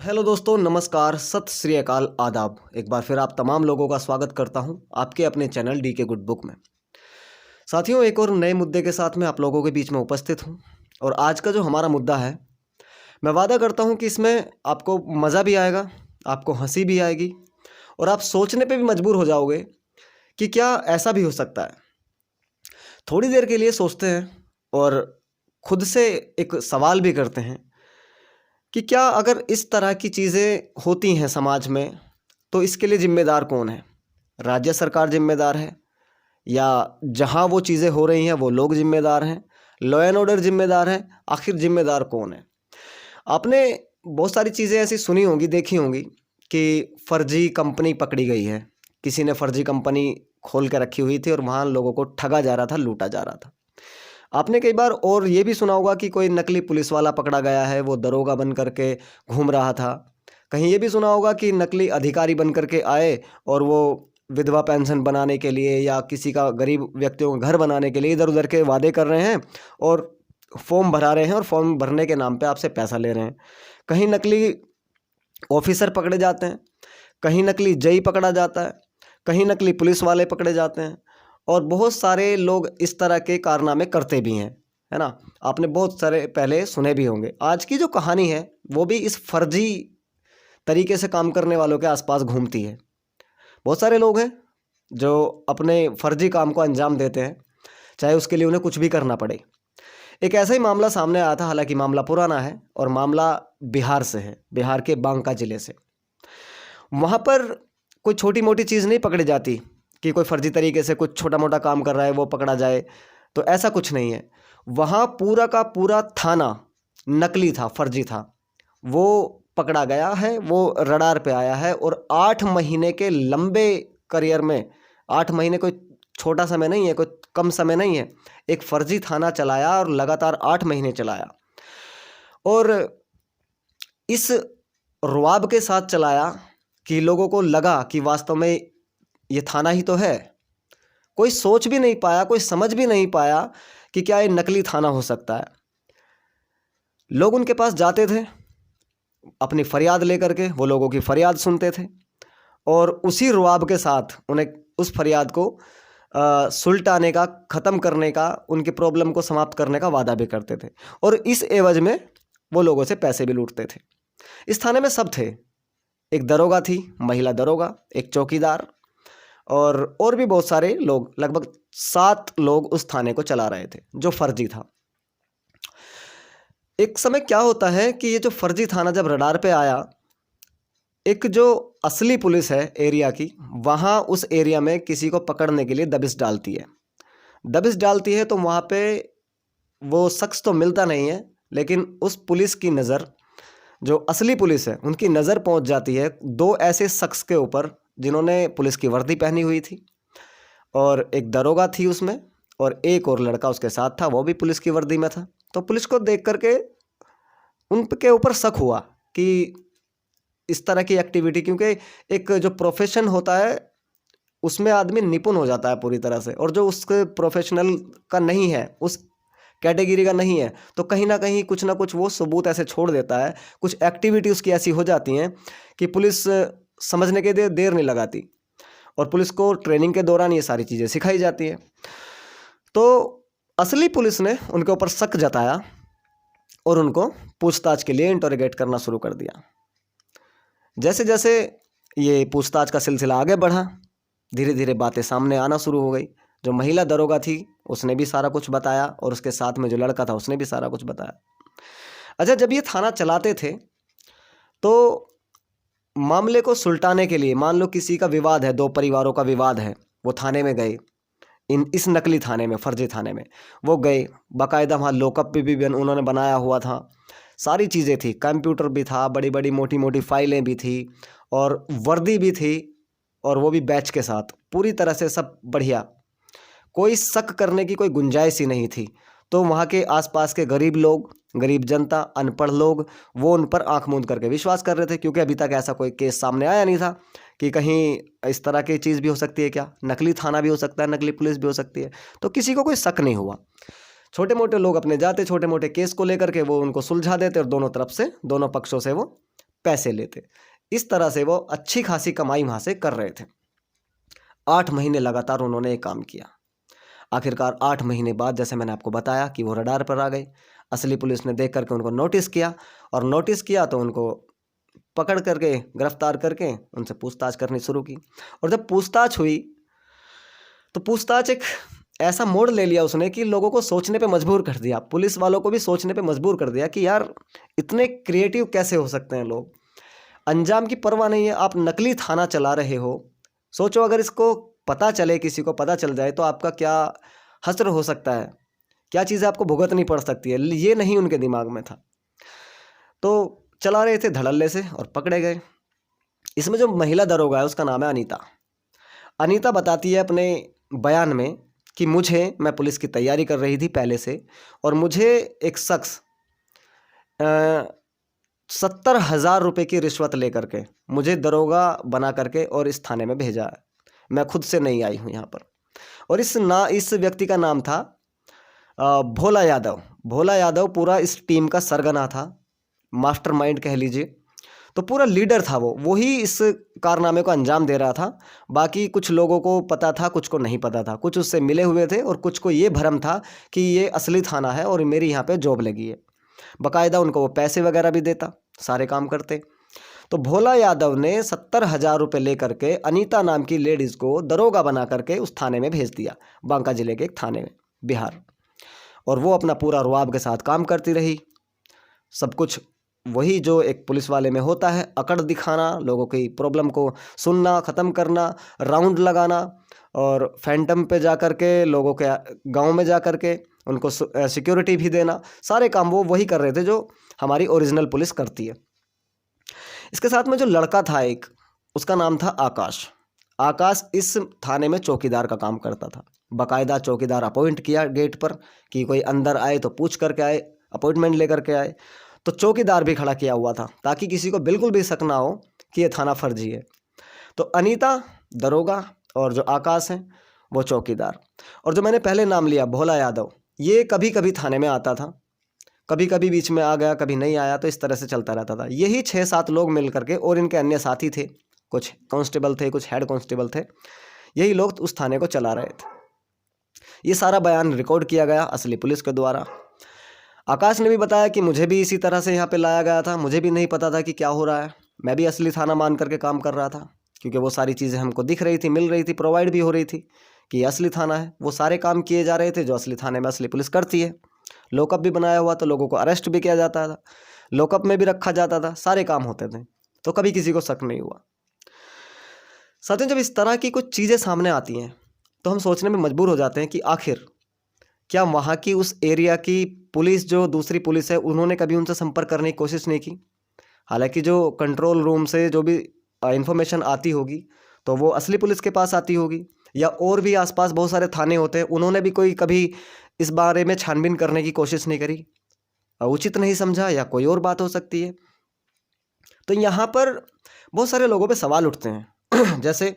Hello दोस्तों, नमस्कार, सत श्री अकाल, आदाब। एक बार फिर आप तमाम लोगों का स्वागत करता हूं आपके अपने चैनल डी के गुड बुक में। साथियों, एक और नए मुद्दे के साथ मैं आप लोगों के बीच में उपस्थित हूं। और आज का जो हमारा मुद्दा है, मैं वादा करता हूं कि इसमें आपको मज़ा भी आएगा, आपको हंसी भी आएगी और आप सोचने पे भी मजबूर हो जाओगे कि क्या ऐसा भी हो सकता है। थोड़ी देर के लिए सोचते हैं और खुद से एक सवाल भी करते हैं कि क्या अगर इस तरह की चीज़ें होती हैं समाज में, तो इसके लिए जिम्मेदार कौन है? राज्य सरकार जिम्मेदार है, या जहां वो चीज़ें हो रही हैं वो लोग जिम्मेदार हैं, लॉ एंड ऑर्डर जिम्मेदार है? आखिर जिम्मेदार कौन है? आपने बहुत सारी चीज़ें ऐसी सुनी होंगी, देखी होंगी कि फर्जी कंपनी पकड़ी गई है। किसी ने फर्जी कंपनी खोल के रखी हुई थी और वहाँ लोगों को ठगा जा रहा था, लूटा जा रहा था। आपने कई बार और ये भी सुना होगा कि कोई नकली पुलिस वाला पकड़ा गया है, वो दरोगा बन करके घूम रहा था। कहीं ये भी सुना होगा कि नकली अधिकारी बन करके आए और वो विधवा पेंशन बनाने के लिए या किसी का गरीब व्यक्तियों का घर बनाने के लिए इधर उधर के वादे कर रहे हैं और फॉर्म भरा रहे हैं और फॉर्म भरने के नाम पे आपसे पैसा ले रहे हैं। कहीं नकली ऑफिसर पकड़े जाते हैं, कहीं नकली जई पकड़ा जाता है, कहीं नकली पुलिस वाले पकड़े जाते हैं और बहुत सारे लोग इस तरह के कारनामे करते भी हैं, है ना। आपने बहुत सारे पहले सुने भी होंगे। आज की जो कहानी है वो भी इस फर्जी तरीके से काम करने वालों के आसपास घूमती है। बहुत सारे लोग हैं जो अपने फर्जी काम को अंजाम देते हैं, चाहे उसके लिए उन्हें कुछ भी करना पड़े। एक ऐसा ही मामला सामने आया था, हालांकि मामला पुराना है और मामला बिहार से है, बिहार के बांका जिले से। वहाँ पर कोई छोटी मोटी चीज़ नहीं पकड़ी जाती कि कोई फर्जी तरीके से कुछ छोटा मोटा काम कर रहा है वो पकड़ा जाए, तो ऐसा कुछ नहीं है। वहाँ पूरा का पूरा थाना नकली था, फर्जी था। वो पकड़ा गया है, वो रडार पे आया है और 8 महीने के लंबे करियर में, 8 महीने कोई छोटा समय नहीं है, कोई कम समय नहीं है। एक फर्जी थाना चलाया और लगातार 8 महीने चलाया और इस रुआब के साथ चलाया कि लोगों को लगा कि वास्तव में ये थाना ही तो है। कोई सोच भी नहीं पाया, कोई समझ भी नहीं पाया कि क्या ये नकली थाना हो सकता है। लोग उनके पास जाते थे अपनी फरियाद लेकर के, वो लोगों की फरियाद सुनते थे और उसी रुआब के साथ उन्हें उस फरियाद को सुलटाने का, ख़त्म करने का, उनकी प्रॉब्लम को समाप्त करने का वादा भी करते थे और इस एवज में वो लोगों से पैसे भी लूटते थे। इस थाने में सब थे। एक दरोगा थी, महिला दरोगा, एक चौकीदार और भी बहुत सारे लोग, लगभग 7 लोग उस थाने को चला रहे थे जो फर्जी था। एक समय क्या होता है कि ये जो फर्जी थाना जब रडार पे आया, एक जो असली पुलिस है एरिया की, वहाँ उस एरिया में किसी को पकड़ने के लिए दबिश डालती है। दबिश डालती है तो वहाँ पे वो शख्स तो मिलता नहीं है, लेकिन उस पुलिस की नज़र, जो असली पुलिस है, उनकी नज़र पहुँच जाती है 2 ऐसे शख्स के ऊपर जिन्होंने पुलिस की वर्दी पहनी हुई थी और एक दरोगा थी उसमें और एक और लड़का उसके साथ था, वो भी पुलिस की वर्दी में था। तो पुलिस को देख करके उनके ऊपर शक हुआ कि इस तरह की एक्टिविटी, क्योंकि एक जो प्रोफेशन होता है उसमें आदमी निपुण हो जाता है पूरी तरह से, और जो उसके प्रोफेशनल का नहीं है, उस कैटेगरी का नहीं है, तो कहीं ना कहीं कुछ ना कुछ वो सबूत ऐसे छोड़ देता है। कुछ एक्टिविटी उसकी ऐसी हो जाती हैं कि पुलिस समझने के देर नहीं लगाती और पुलिस को ट्रेनिंग के दौरान ये सारी चीज़ें सिखाई जाती हैं। तो असली पुलिस ने उनके ऊपर शक जताया और उनको पूछताछ के लिए इंटरोगेट करना शुरू कर दिया। जैसे जैसे ये पूछताछ का सिलसिला आगे बढ़ा, धीरे धीरे बातें सामने आना शुरू हो गई। जो महिला दरोगा थी उसने भी सारा कुछ बताया और उसके साथ में जो लड़का था उसने भी सारा कुछ बताया। अच्छा, जब ये थाना चलाते थे तो मामले को सुलटाने के लिए, मान लो किसी का विवाद है, 2 परिवारों का विवाद है, वो थाने में गए, इस नकली थाने में, फर्जी थाने में वो गए। बाकायदा वहाँ लॉकअप भी उन्होंने बनाया हुआ था, सारी चीज़ें थी, कंप्यूटर भी था, बड़ी बड़ी मोटी मोटी फाइलें भी थी और वर्दी भी थी, और वो भी बैच के साथ, पूरी तरह से सब बढ़िया, कोई शक करने की कोई गुंजाइश ही नहीं थी। तो वहाँ के आसपास के गरीब लोग, गरीब जनता, अनपढ़ लोग, वो उन पर आंख मूंद करके विश्वास कर रहे थे, क्योंकि अभी तक ऐसा कोई केस सामने आया नहीं था कि कहीं इस तरह की चीज़ भी हो सकती है, क्या नकली थाना भी हो सकता है, नकली पुलिस भी हो सकती है। तो किसी को कोई शक नहीं हुआ। छोटे मोटे लोग अपने जाते, छोटे मोटे केस को लेकर के वो उनको सुलझा देते और दोनों तरफ से, दोनों पक्षों से वो पैसे लेते। इस तरह से वो अच्छी खासी कमाई वहाँ से कर रहे थे। 8 महीने लगातार उन्होंने ये काम किया। आखिरकार 8 महीने बाद जैसे मैंने आपको बताया कि वो रडार पर आ गए। असली पुलिस ने देख करके उनको नोटिस किया, और नोटिस किया तो उनको पकड़ करके, गिरफ्तार करके उनसे पूछताछ करनी शुरू की। और जब पूछताछ हुई तो पूछताछ एक ऐसा मोड़ ले लिया उसने कि लोगों को सोचने पे मजबूर कर दिया, पुलिस वालों को भी सोचने पे मजबूर कर दिया कि यार इतने क्रिएटिव कैसे हो सकते हैं लोग। अंजाम की परवाह नहीं है, आप नकली थाना चला रहे हो। सोचो अगर इसको पता चले, किसी को पता चल जाए तो आपका क्या हश्र हो सकता है, क्या चीज़ें आपको भुगतनी पड़ सकती है। ये नहीं उनके दिमाग में था। तो चला रहे थे धड़ल्ले से और पकड़े गए। इसमें जो महिला दरोगा है उसका नाम है अनीता। अनीता बताती है अपने बयान में कि मैं पुलिस की तैयारी कर रही थी पहले से, और मुझे एक शख्स 70,000 रुपये की रिश्वत लेकर के मुझे दरोगा बना करके और इस थाने में भेजा है। मैं खुद से नहीं आई हूँ यहाँ पर। और इस व्यक्ति का नाम था भोला यादव। भोला यादव पूरा इस टीम का सरगना था, मास्टरमाइंड कह लीजिए। तो पूरा लीडर था वो ही इस कारनामे को अंजाम दे रहा था। बाकी कुछ लोगों को पता था, कुछ को नहीं पता था। कुछ उससे मिले हुए थे और कुछ को ये भ्रम था कि ये असली थाना है और मेरी यहाँ पे जॉब लगी है। बाकायदा उनको वो पैसे वगैरह भी देता, सारे काम करते। तो भोला यादव ने 70,000 रुपये लेकर के अनीता नाम की लेडीज़ को दरोगा बना करके उस थाने में भेज दिया, बांका जिले के एक थाने में, बिहार। और वो अपना पूरा रुआब के साथ काम करती रही। सब कुछ वही जो एक पुलिस वाले में होता है, अकड़ दिखाना, लोगों की प्रॉब्लम को सुनना, ख़त्म करना, राउंड लगाना, और फैंटम पे जा कर के लोगों के गांव में जा कर के उनको सिक्योरिटी भी देना। सारे काम वो वही कर रहे थे जो हमारी ओरिजिनल पुलिस करती है। इसके साथ में जो लड़का था एक, उसका नाम था आकाश। आकाश इस थाने में चौकीदार का काम करता था। बाकायदा चौकीदार अपॉइंट किया गेट पर कि कोई अंदर आए तो पूछ करके आए, अपॉइंटमेंट लेकर के आए। तो चौकीदार भी खड़ा किया हुआ था ताकि किसी को बिल्कुल भी शक ना हो कि ये थाना फर्जी है। तो अनीता दरोगा और जो आकाश हैं वो चौकीदार। और जो मैंने पहले नाम लिया भोला यादव, ये कभी कभी थाने में आता था, कभी कभी बीच में आ गया, कभी नहीं आया। तो इस तरह से चलता रहता था। यही 6-7 लोग मिल करके, और इनके अन्य साथी थे, कुछ कांस्टेबल थे, कुछ हेड कांस्टेबल थे, यही लोग उस थाने को चला रहे थे। ये सारा बयान रिकॉर्ड किया गया असली पुलिस के द्वारा। आकाश ने भी बताया कि मुझे भी इसी तरह से यहाँ पे लाया गया था, मुझे भी नहीं पता था कि क्या हो रहा है। मैं भी असली थाना मान करके काम कर रहा था, क्योंकि वो सारी चीज़ें हमको दिख रही थी, मिल रही थी, प्रोवाइड भी हो रही थी कि ये असली थाना है। वो सारे काम किए जा रहे थे जो असली थाने में असली पुलिस करती है। लॉकअप भी बनाया हुआ, तो लोगों को अरेस्ट भी किया जाता था, लॉकअप में भी रखा जाता था, सारे काम होते थे। तो कभी किसी को शक नहीं हुआ। साथियों, जब इस तरह की कुछ चीज़ें सामने आती हैं तो हम सोचने में मजबूर हो जाते हैं कि आखिर क्या वहाँ की उस एरिया की पुलिस, जो दूसरी पुलिस है, उन्होंने कभी उनसे संपर्क करने की कोशिश नहीं की। हालांकि जो कंट्रोल रूम से जो भी इंफॉर्मेशन आती होगी तो वो असली पुलिस के पास आती होगी, या और भी आसपास बहुत सारे थाने होते हैं, उन्होंने भी कोई कभी इस बारे में छानबीन करने की कोशिश नहीं करी, उचित नहीं समझा, या कोई और बात हो सकती है। तो यहाँ पर बहुत सारे लोगों पे सवाल उठते हैं जैसे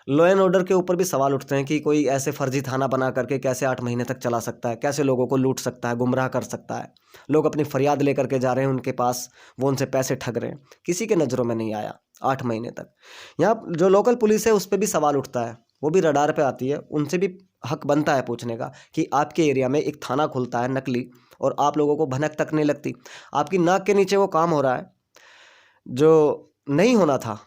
लॉ एंड ऑर्डर के ऊपर भी सवाल उठते हैं कि कोई ऐसे फर्जी थाना बना करके कैसे 8 महीने तक चला सकता है, कैसे लोगों को लूट सकता है, गुमराह कर सकता है। लोग अपनी फरियाद लेकर के जा रहे हैं उनके पास, वो उनसे पैसे ठग रहे हैं, किसी के नज़रों में नहीं आया 8 महीने तक। यहाँ जो लोकल पुलिस है उस पर भी सवाल उठता है, वो भी रडार पे आती है, उनसे भी हक बनता है पूछने का कि आपके एरिया में एक थाना खुलता है नकली, और आप लोगों को भनक तक नहीं लगती। आपकी नाक के नीचे वो काम हो रहा है जो नहीं होना था,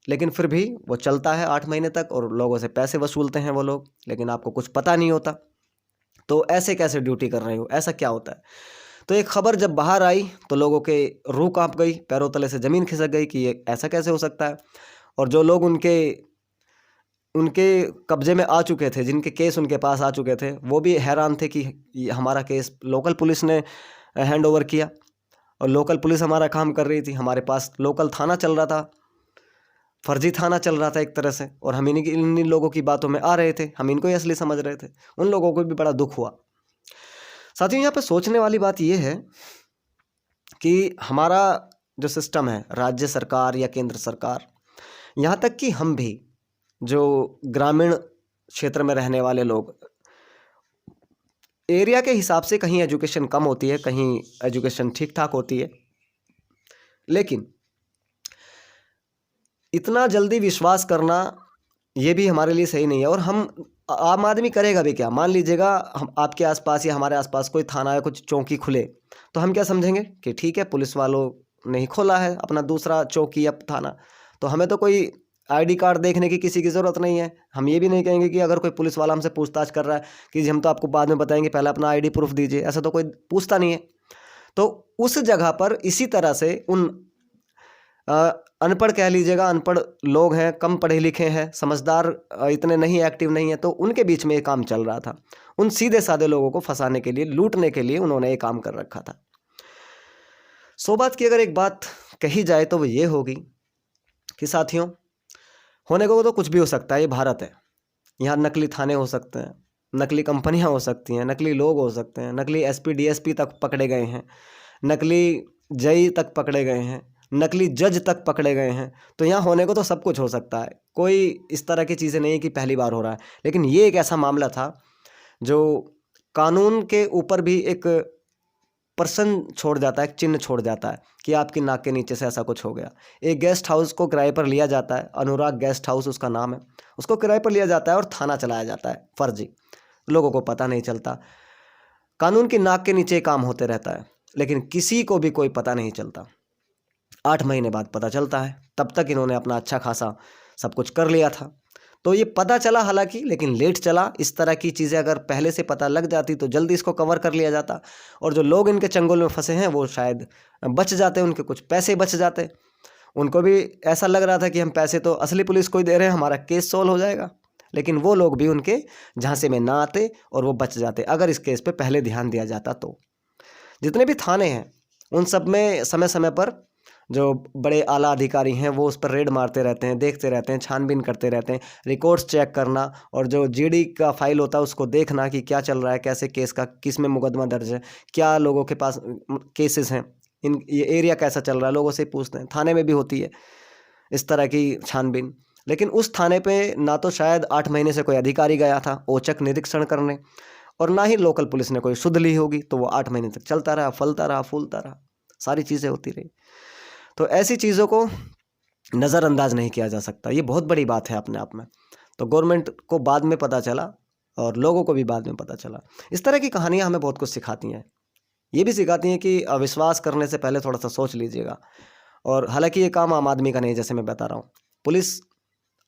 लेकिन फिर भी वो चलता है 8 महीने तक, और लोगों से पैसे वसूलते हैं वो लोग, लेकिन आपको कुछ पता नहीं होता। तो ऐसे कैसे ड्यूटी कर रहे हो, ऐसा क्या होता है। तो एक खबर जब बाहर आई तो लोगों के रूह कांप गई, पैरों तले से ज़मीन खिसक गई कि ये ऐसा कैसे हो सकता है। और जो लोग उनके कब्जे में आ चुके थे, जिनके केस उनके पास आ चुके थे, वो भी हैरान थे कि ये हमारा केस लोकल पुलिस ने हैंड ओवर किया, और लोकल पुलिस हमारा काम कर रही थी, हमारे पास लोकल थाना चल रहा था, फर्जी थाना चल रहा था एक तरह से, और हम इन लोगों की बातों में आ रहे थे, हम इनको ही असली समझ रहे थे। उन लोगों को भी बड़ा दुख हुआ। साथियों, यहाँ पे सोचने वाली बात यह है कि हमारा जो सिस्टम है, राज्य सरकार या केंद्र सरकार, यहाँ तक कि हम भी जो ग्रामीण क्षेत्र में रहने वाले लोग, एरिया के हिसाब से कहीं एजुकेशन कम होती है, कहीं एजुकेशन ठीक ठाक होती है, लेकिन इतना जल्दी विश्वास करना ये भी हमारे लिए सही नहीं है। और हम आम आदमी करेगा भी क्या? मान लीजिएगा हम आपके आसपास या हमारे आसपास कोई थाना या कुछ चौकी खुले, तो हम क्या समझेंगे कि ठीक है, पुलिस वालों ने ही खोला है अपना दूसरा चौकी या थाना, तो हमें तो कोई आईडी कार्ड देखने की किसी की ज़रूरत नहीं है। हम ये भी नहीं कहेंगे कि अगर कोई पुलिस वाला हमसे पूछताछ कर रहा है कि जी हम तो आपको बाद में बताएंगे, पहले अपना आईडी प्रूफ दीजिए, ऐसा तो कोई पूछता नहीं है। तो उस जगह पर इसी तरह से उन अनपढ़ कह लीजिएगा, अनपढ़ लोग हैं, कम पढ़े लिखे हैं, समझदार इतने नहीं, एक्टिव नहीं है, तो उनके बीच में ये काम चल रहा था। उन सीधे साधे लोगों को फंसाने के लिए, लूटने के लिए उन्होंने ये काम कर रखा था। सो बात की अगर एक बात कही जाए तो वो ये होगी कि साथियों, होने को तो कुछ भी हो सकता है, ये भारत है। यहाँ नकली थाने हो सकते हैं, नकली कंपनियां हो सकती हैं, नकली लोग हो सकते हैं, नकली एसपी डीएसपी तक पकड़े गए हैं, नकली जई तक पकड़े गए हैं, नकली जज तक पकड़े गए हैं। तो यहाँ होने को तो सब कुछ हो सकता है, कोई इस तरह की चीज़ें नहीं है कि पहली बार हो रहा है। लेकिन ये एक ऐसा मामला था जो कानून के ऊपर भी एक प्रश्न छोड़ जाता है, एक चिन्ह छोड़ जाता है कि आपकी नाक के नीचे से ऐसा कुछ हो गया। एक गेस्ट हाउस को किराए पर लिया जाता है, अनुराग गेस्ट हाउस उसका नाम है, उसको किराए पर लिया जाता है और थाना चलाया जाता है फर्जी, लोगों को पता नहीं चलता। कानून की नाक के नीचे काम होते रहता है, लेकिन किसी को भी कोई पता नहीं चलता। 8 महीने बाद पता चलता है, तब तक इन्होंने अपना अच्छा खासा सब कुछ कर लिया था। तो ये पता चला हालांकि, लेकिन लेट चला। इस तरह की चीज़ें अगर पहले से पता लग जाती तो जल्दी इसको कवर कर लिया जाता, और जो लोग इनके चंगुल में फंसे हैं वो शायद बच जाते, उनके कुछ पैसे बच जाते। उनको भी ऐसा लग रहा था कि हम पैसे तो असली पुलिस को ही दे रहे हैं, हमारा केस सॉल्व हो जाएगा, लेकिन वो लोग भी उनके झांसे में ना आते और वो बच जाते अगर इस केस पे पहले ध्यान दिया जाता तो। जितने भी थाने हैं उन सब में समय समय पर जो बड़े आला अधिकारी हैं वो उस पर रेड मारते रहते हैं, देखते रहते हैं, छानबीन करते रहते हैं, रिकॉर्ड्स चेक करना और जो जीडी का फाइल होता है उसको देखना कि क्या चल रहा है, कैसे केस का, किस में मुकदमा दर्ज है, क्या लोगों के पास केसेस हैं, इन ये एरिया कैसा चल रहा है, लोगों से पूछते हैं। थाने में भी होती है इस तरह की छानबीन, लेकिन उस थाने पे ना तो शायद 8 महीने से कोई अधिकारी गया था औचक निरीक्षण करने, और ना ही लोकल पुलिस ने कोई सुध ली होगी, तो वो 8 महीने तक चलता रहा, फलता रहा, फूलता रहा, सारी चीज़ें होती रही। तो ऐसी चीज़ों को नज़रअंदाज नहीं किया जा सकता, ये बहुत बड़ी बात है अपने आप में। तो गवर्नमेंट को बाद में पता चला और लोगों को भी बाद में पता चला। इस तरह की कहानियाँ हमें बहुत कुछ सिखाती हैं, ये भी सिखाती हैं कि अविश्वास करने से पहले थोड़ा सा सोच लीजिएगा। और हालांकि ये काम आम आदमी का नहीं, जैसे मैं बता रहा हूँ, पुलिस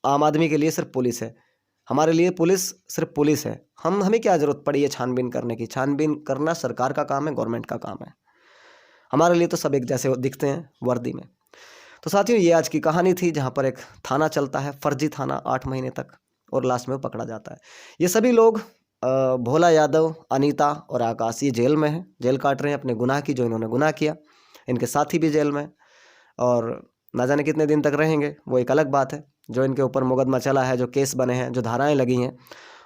आम आदमी के लिए सिर्फ पुलिस है, हमारे लिए पुलिस सिर्फ पुलिस है। हमें क्या ज़रूरत पड़ी है छानबीन करने की? छानबीन करना सरकार का काम है, गवर्नमेंट का काम है। हमारे लिए तो सब एक जैसे दिखते हैं वर्दी में। तो साथियों, ये आज की कहानी थी जहाँ पर एक थाना चलता है, फर्जी थाना, 8 महीने तक, और लास्ट में वो पकड़ा जाता है। ये सभी लोग भोला यादव, अनीता और आकाश, ये जेल में हैं, जेल काट रहे हैं अपने गुनाह की, जो इन्होंने गुनाह किया। इनके साथी भी जेल में, और ना जाने कितने दिन तक रहेंगे वो एक अलग बात है। जो इनके ऊपर मुकदमा चला है, जो केस बने हैं, जो धाराएं लगी हैं,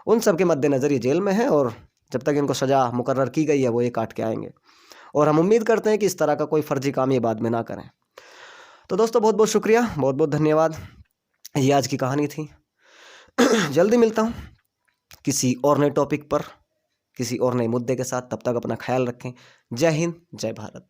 उन सब के मद्देनज़र ये जेल में है, और जब तक इनको सज़ा मुकर्रर की गई है वो ये काट के आएंगे। और हम उम्मीद करते हैं कि इस तरह का कोई फर्जी काम ये बाद में ना करें। तो दोस्तों, बहुत बहुत शुक्रिया, बहुत बहुत धन्यवाद। ये आज की कहानी थी। जल्दी मिलता हूँ किसी और नए टॉपिक पर, किसी और नए मुद्दे के साथ। तब तक अपना ख्याल रखें। जय हिंद, जय भारत।